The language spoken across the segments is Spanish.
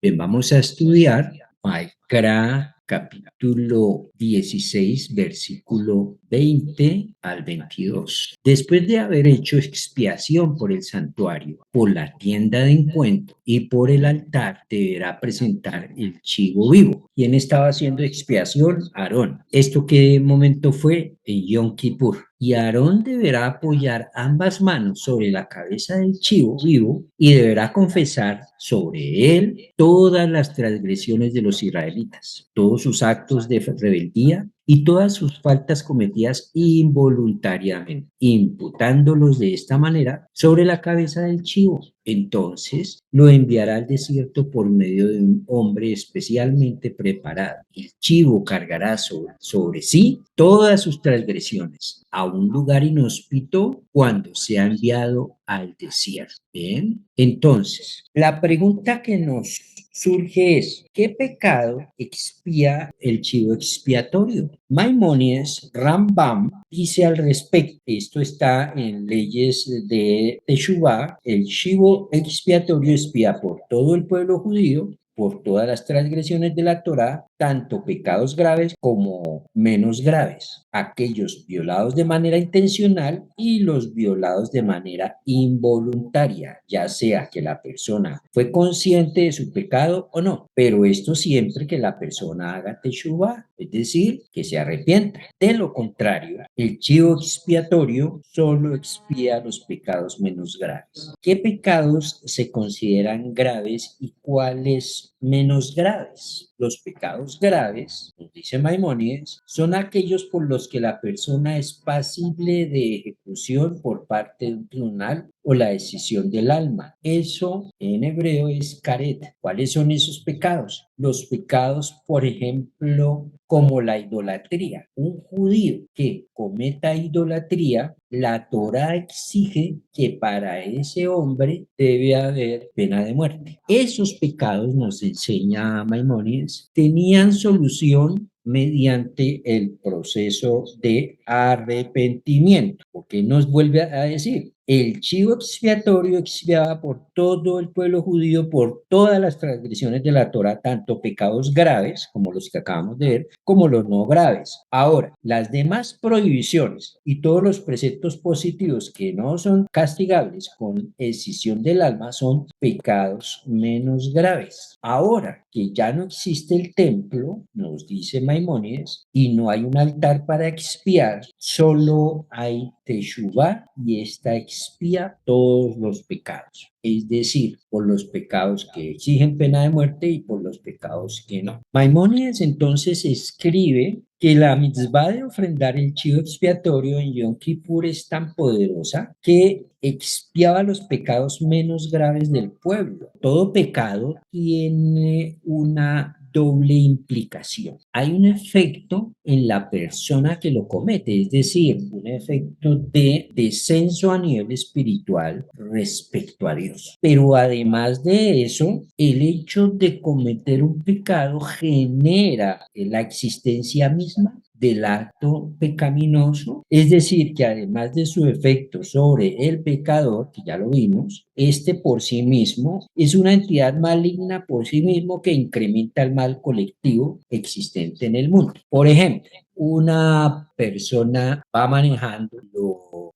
Bien, vamos a estudiar Baikra, capítulo 16, versículo 20 al 22. Después de haber hecho expiación por el santuario, por la tienda de encuentro y por el altar, deberá presentar el chivo vivo. ¿Quién estaba haciendo expiación? Aarón. ¿Esto qué momento fue? En Yom Kippur. Y Aarón deberá apoyar ambas manos sobre la cabeza del chivo vivo y deberá confesar sobre él todas las transgresiones de los israelitas, todos sus actos de rebeldía y todas sus faltas cometidas involuntariamente, imputándolos de esta manera sobre la cabeza del chivo. Entonces lo enviará al desierto por medio de un hombre especialmente preparado. El chivo cargará sobre sí todas sus transgresiones a un lugar inhóspito cuando sea enviado al desierto. Bien, entonces la pregunta que nos surge es, ¿qué pecado expía el chivo expiatorio? Maimónides Rambam dice al respecto, esto está en Leyes de Teshuvá, el chivo expiatorio expía por todo el pueblo judío, por todas las transgresiones de la Torá, tanto pecados graves como menos graves, aquellos violados de manera intencional y los violados de manera involuntaria, ya sea que la persona fue consciente de su pecado o no, pero esto siempre que la persona haga teshuvá, es decir, que se arrepienta. De lo contrario, el chivo expiatorio solo expía los pecados menos graves. ¿Qué pecados se consideran graves y cuáles menos graves? Los pecados graves, nos dice Maimónides, son aquellos por los que la persona es pasible de ejecución por parte de un tribunal o la decisión del alma. Eso en hebreo es karet. ¿Cuáles son esos pecados? Los pecados, por ejemplo, como la idolatría. Un judío que cometa idolatría, la Torá exige que para ese hombre debe haber pena de muerte. Esos pecados, nos enseña Maimónides, tenían solución mediante el proceso de arrepentimiento, porque nos vuelve a decir, el chivo expiatorio expiaba por todo el pueblo judío, por todas las transgresiones de la Torá, tanto pecados graves, como los que acabamos de ver, como los no graves. Ahora, las demás prohibiciones y todos los preceptos positivos que no son castigables con escisión del alma son pecados menos graves. Ahora que ya no existe el templo, nos dice Maimónides, y no hay un altar para expiar, solo hay teshuvá y esta expía todos los pecados. Es decir, por los pecados que exigen pena de muerte y por los pecados que no. Maimónides entonces escribe que la mitzvah de ofrendar el chivo expiatorio en Yom Kippur es tan poderosa que expiaba los pecados menos graves del pueblo. Todo pecado tiene una doble implicación. Hay un efecto en la persona que lo comete, es decir, un efecto de descenso a nivel espiritual respecto a Dios. Pero además de eso, el hecho de cometer un pecado genera la existencia misma del acto pecaminoso, es decir, que además de su efecto sobre el pecador, que ya lo vimos, este por sí mismo es una entidad maligna por sí mismo que incrementa el mal colectivo existente en el mundo. Por ejemplo, una persona va manejando,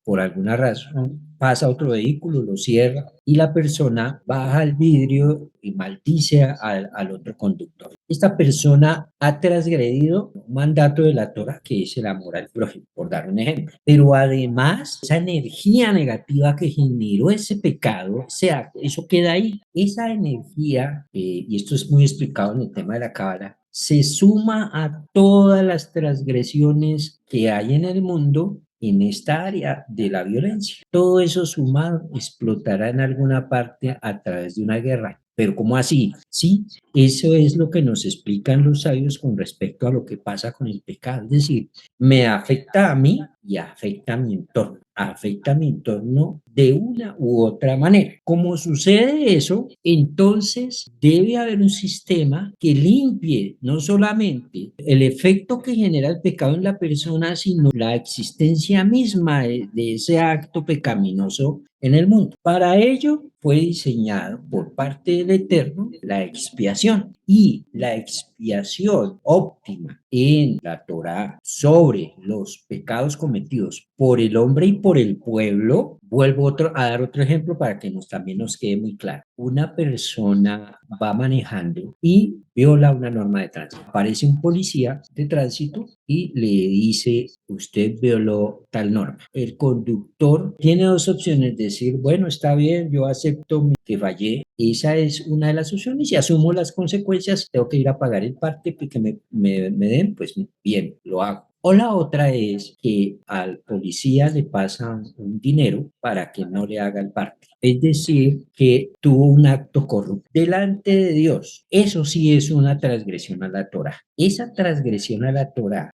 por alguna razón pasa otro vehículo, lo cierra y la persona baja el vidrio y maldice al otro conductor. Esta persona ha transgredido un mandato de la Torah que es el amor al prójimo, por dar un ejemplo. Pero además, esa energía negativa que generó ese pecado, o sea, eso queda ahí. Esa energía, y esto es muy explicado en el tema de la Cábala, se suma a todas las transgresiones que hay en el mundo en esta área de la violencia. Todo eso sumado explotará en alguna parte a través de una guerra. Pero ¿cómo así? Sí, eso es lo que nos explican los sabios con respecto a lo que pasa con el pecado. Es decir, me afecta a mí y afecta a mi entorno. Afecta a mi entorno de una u otra manera. Como sucede eso, entonces debe haber un sistema que limpie no solamente el efecto que genera el pecado en la persona, sino la existencia misma de ese acto pecaminoso en el mundo. Para ello fue diseñado por parte del Eterno la expiación, y la expiación óptima en la Torá sobre los pecados cometidos por el hombre y por el pueblo. Vuelvo a dar otro ejemplo para que también nos quede muy claro. Una persona va manejando y viola una norma de tránsito. Aparece un policía de tránsito y le dice: usted violó tal norma. El conductor tiene dos opciones: decir, bueno, está bien, yo acepto que fallé. Esa es una de las opciones y asumo las consecuencias. Tengo que ir a pagar el parte que me den, pues bien, lo hago. O la otra es que al policía le pasan un dinero para que no le haga el parte. Es decir, que tuvo un acto corrupto delante de Dios. Eso sí es una transgresión a la Torá. Esa transgresión a la Torá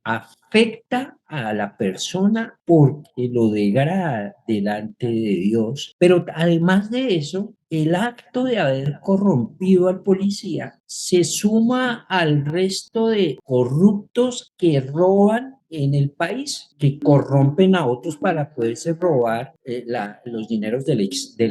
afecta a la persona porque lo degrada delante de Dios, pero además de eso, el acto de haber corrompido al policía se suma al resto de corruptos que roban en el país, que corrompen a otros para poderse robar los dineros del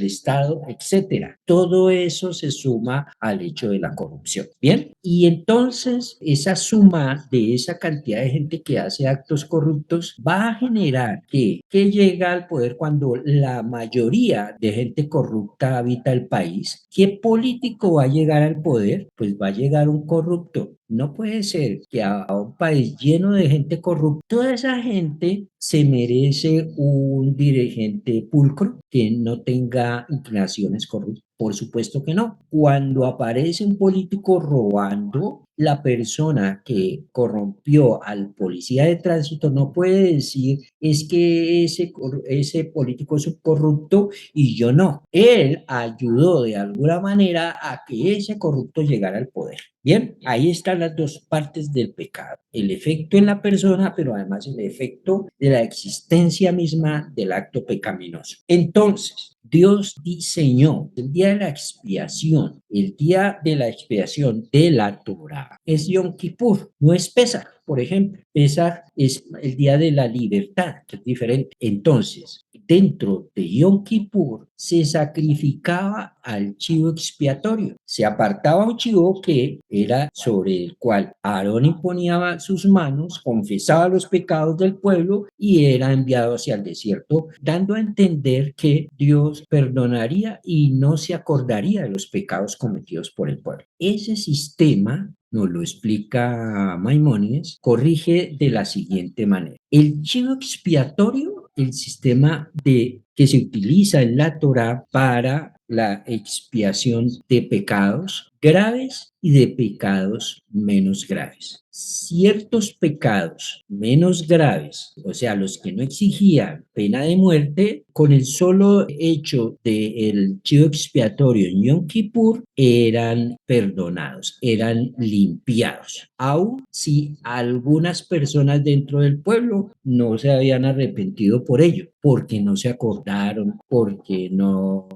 Estado, etcétera. Todo eso se suma al hecho de la corrupción. Bien, y entonces esa suma de esa cantidad de gente que hace actos corruptos va a generar que llega al poder cuando la mayoría de gente corrupta habita el país. ¿Qué político va a llegar al poder? Pues va a llegar un corrupto. No puede ser que a un país lleno de gente corrupta, toda esa gente se merece un dirigente pulcro que no tenga inclinaciones corruptas. Por supuesto que no. Cuando aparece un político robando, la persona que corrompió al policía de tránsito no puede decir: es que ese político es un corrupto y yo no. Él ayudó de alguna manera a que ese corrupto llegara al poder. Bien, ahí están las dos partes del pecado: el efecto en la persona, pero además el efecto de la existencia misma del acto pecaminoso. Entonces, Dios diseñó el día de la expiación. El día de la expiación de la Torá es Yom Kippur, no es Pesaj. Por ejemplo, Pesaj es el día de la libertad, que es diferente. Entonces, dentro de Yom Kippur se sacrificaba al chivo expiatorio. Se apartaba un chivo que era sobre el cual Aarón imponía sus manos, confesaba los pecados del pueblo y era enviado hacia el desierto, dando a entender que Dios perdonaría y no se acordaría de los pecados cometidos por el pueblo. Ese sistema, nos lo explica Maimónides, corrige de la siguiente manera: el chivo expiatorio, el sistema que se utiliza en la Torá para la expiación de pecados graves y de pecados menos graves. Ciertos pecados menos graves, o sea, los que no exigían pena de muerte, con el solo hecho del chivo expiatorio en Yom Kippur, eran perdonados, eran limpiados, aun si algunas personas dentro del pueblo no se habían arrepentido por ello, porque no se acordaron, porque no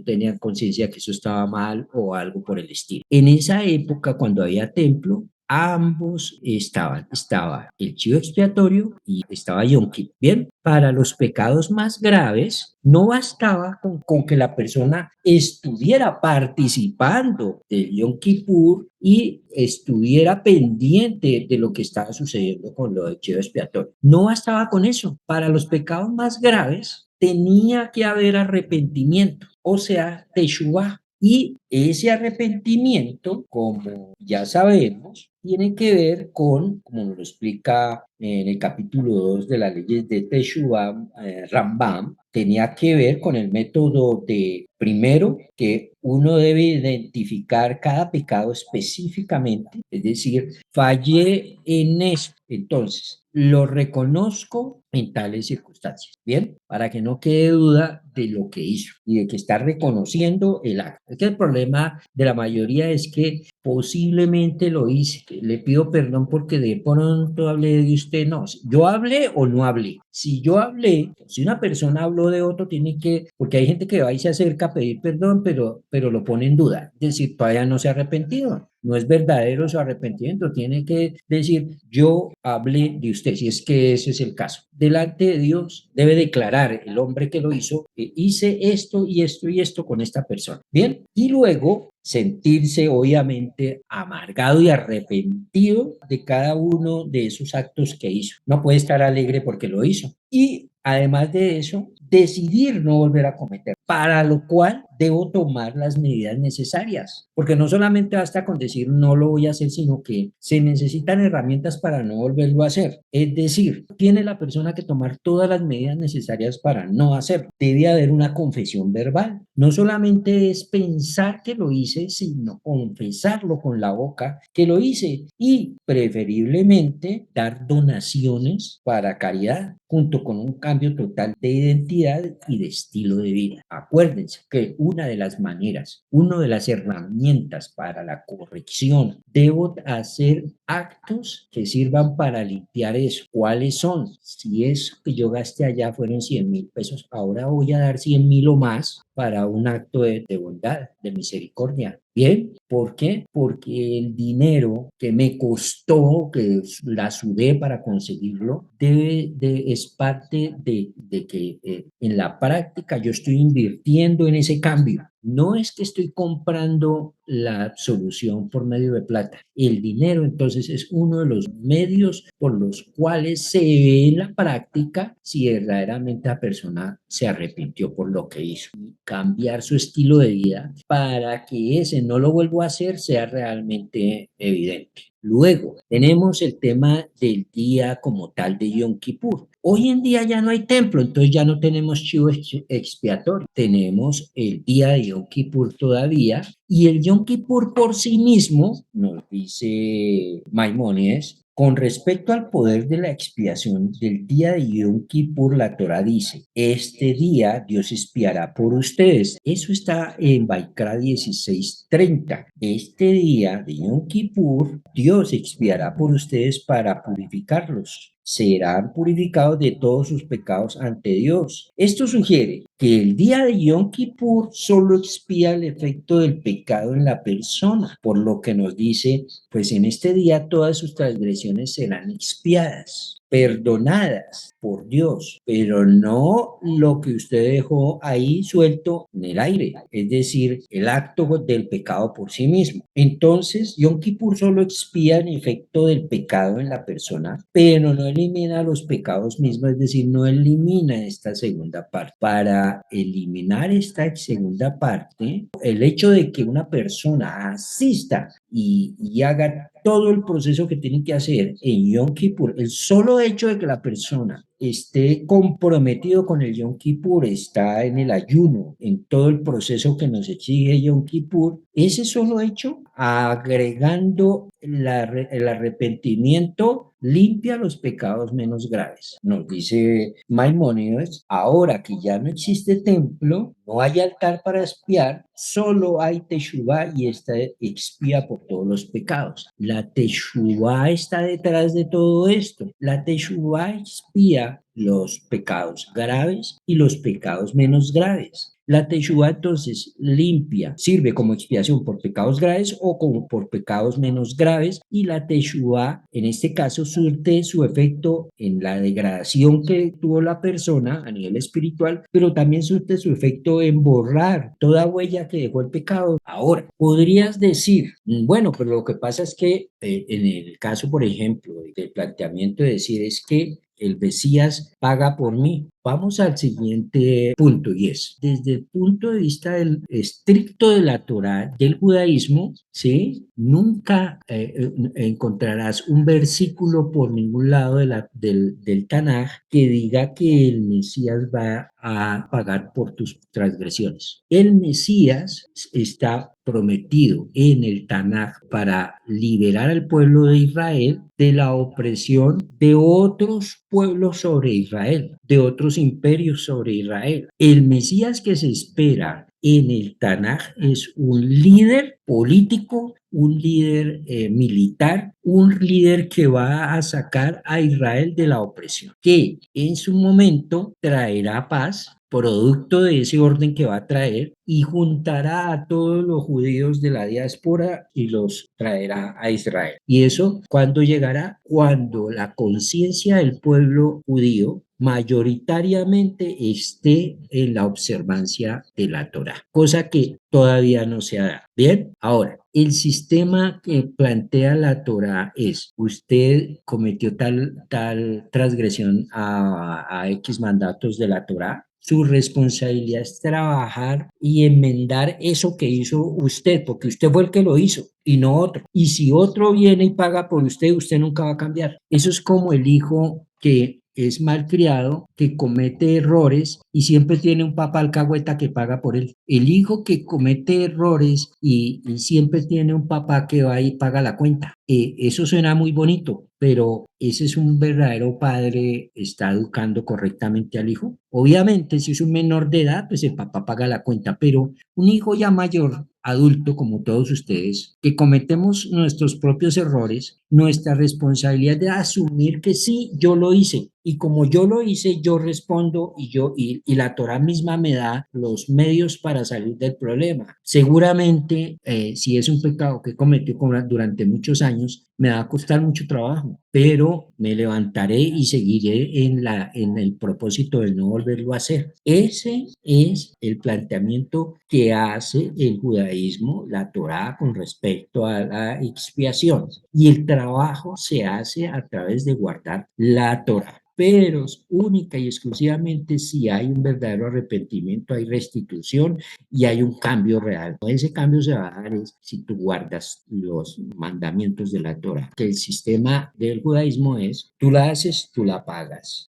tenían conciencia que eso estaba mal o algo por el estilo. En esa época, cuando había templo, ambos estaba el chivo expiatorio y estaba Yom Kippur. Bien, para los pecados más graves, no bastaba con que la persona estuviera participando del Yom Kippur y estuviera pendiente de lo que estaba sucediendo con lo del chivo expiatorio. No bastaba con eso. Para los pecados más graves, tenía que haber arrepentimiento, o sea, teshuvá. Y ese arrepentimiento, como ya sabemos, tiene que ver con, como nos lo explica en el capítulo 2 de las leyes de Teshuvah, Rambam, tenía que ver con el método de, primero, que uno debe identificar cada pecado específicamente, es decir, fallé en esto, entonces lo reconozco en tales circunstancias, ¿bien? Para que no quede duda de lo que hizo y de que está reconociendo el acto. Es que el problema de la mayoría es que posiblemente lo hice, le pido perdón porque de pronto hablé de usted. No, yo hablé o no hablé. Si yo hablé, si una persona habló de otro, tiene que, porque hay gente que va y se acerca a pedir perdón, pero lo pone en duda, es decir, todavía no se ha arrepentido, no es verdadero su arrepentimiento, tiene que decir, yo hablé de usted, si es que ese es el caso. Delante de Dios debe declarar el hombre que lo hizo, que hice esto y esto y esto con esta persona. Bien, y luego sentirse obviamente amargado y arrepentido de cada uno de esos actos que hizo. No puede estar alegre porque lo hizo. Y además de eso, decidir no volver a cometer, para lo cual debo tomar las medidas necesarias, porque no solamente basta con decir no lo voy a hacer, sino que se necesitan herramientas para no volverlo a hacer. Es decir, tiene la persona que tomar todas las medidas necesarias para no hacerlo. Debe haber una confesión verbal. No solamente es pensar que lo hice, sino confesarlo con la boca que lo hice y preferiblemente dar donaciones para caridad junto con un cambio total de identidad y de estilo de vida. Acuérdense que una de las maneras, una de las herramientas para la corrección, debo hacer actos que sirvan para limpiar eso. ¿Cuáles son? Si eso que yo gasté allá fueron 100.000 pesos, ahora voy a dar 100.000 o más para un acto de bondad, de misericordia. Bien, ¿por qué? Porque el dinero que me costó, que la sudé para conseguirlo, es parte de que en la práctica yo estoy invirtiendo en ese cambio. No es que estoy comprando la solución por medio de plata. El dinero entonces es uno de los medios por los cuales se ve en la práctica si verdaderamente la persona se arrepintió por lo que hizo. Cambiar su estilo de vida para que ese no lo vuelvo a hacer sea realmente evidente. Luego, tenemos el tema del día como tal de Yom Kippur. Hoy en día ya no hay templo, entonces ya no tenemos chivo expiatorio. Tenemos el día de Yom Kippur todavía, y el Yom Kippur por sí mismo, nos dice Maimónides, con respecto al poder de la expiación del día de Yom Kippur, la Torah dice, este día Dios expiará por ustedes. Eso está en Baikra 16:30. Este día de Yom Kippur, Dios expiará por ustedes para purificarlos. Serán purificados de todos sus pecados ante Dios. Esto sugiere que el día de Yom Kippur solo expía el efecto del pecado en la persona, por lo que nos dice, pues en este día todas sus transgresiones serán expiadas, perdonadas por Dios, pero no lo que usted dejó ahí suelto en el aire, es decir, el acto del pecado por sí mismo. Entonces, Yom Kippur solo expía el efecto del pecado en la persona, pero no elimina los pecados mismos, es decir, no elimina esta segunda parte. Para eliminar esta segunda parte, el hecho de que una persona asista y haga todo el proceso que tiene que hacer en Yom Kippur, el solo hecho de que la persona esté comprometido con el Yom Kippur, está en el ayuno, en todo el proceso que nos exige Yom Kippur, ese solo hecho, agregando el arrepentimiento, limpia los pecados menos graves. Nos dice Maimónides, ahora que ya no existe templo, no hay altar para expiar, solo hay Teshuvá y esta expía por todos los pecados. La Teshuvá está detrás de todo esto. La Teshuvá expía los pecados graves y los pecados menos graves. La Teshuvá entonces limpia, sirve como expiación por pecados graves o como por pecados menos graves, y la Teshuvá en este caso surte su efecto en la degradación que tuvo la persona a nivel espiritual, pero también surte su efecto en borrar toda huella que dejó el pecado. Ahora, podrías decir, bueno, pero lo que pasa es que en el caso, por ejemplo, del planteamiento de decir es que el Mesías paga por mí. Vamos al siguiente punto, y es, desde el punto de vista del estricto de la Torá, del judaísmo, ¿sí? Nunca encontrarás un versículo por ningún lado del Tanaj que diga que el Mesías va a pagar por tus transgresiones. El Mesías está prometido en el Tanaj para liberar al pueblo de Israel de la opresión de otros pueblos sobre Israel, de otros imperios sobre Israel. El Mesías que se espera en el Tanaj es un líder político, un líder militar, un líder que va a sacar a Israel de la opresión, que en su momento traerá paz, producto de ese orden que va a traer, y juntará a todos los judíos de la diáspora y los traerá a Israel. ¿Y eso cuándo llegará? Cuando la conciencia del pueblo judío mayoritariamente esté en la observancia de la Torá, cosa que todavía no se ha dado. Bien, ahora, el sistema que plantea la Torá es, usted cometió tal transgresión a X mandatos de la Torá, su responsabilidad es trabajar y enmendar eso que hizo usted, porque usted fue el que lo hizo y no otro. Y si otro viene y paga por usted, usted nunca va a cambiar. Eso es como el hijo que es malcriado, que comete errores y siempre tiene un papá alcahueta que paga por él. El hijo que comete errores y siempre tiene un papá que va y paga la cuenta. Eso suena muy bonito, pero ¿ese es un verdadero padre? ¿Está educando correctamente al hijo? Obviamente, si es un menor de edad, pues el papá paga la cuenta, pero un hijo ya mayor, adulto como todos ustedes, que cometemos nuestros propios errores, nuestra responsabilidad de asumir que sí, yo lo hice. Y como yo lo hice, yo respondo y la Torah misma me da los medios para salir del problema. Seguramente, si es un pecado que cometió durante muchos años, me va a costar mucho trabajo, pero me levantaré y seguiré en el propósito de no volverlo a hacer. Ese es el planteamiento que hace el judaísmo, la Torá, con respecto a la expiación. Y el trabajo se hace a través de guardar la Torá, pero única y exclusivamente si hay un verdadero arrepentimiento, hay restitución y hay un cambio real. Ese cambio se va a dar si tú guardas los mandamientos de la Torah, que el sistema del judaísmo es, tú la haces, tú la pagas.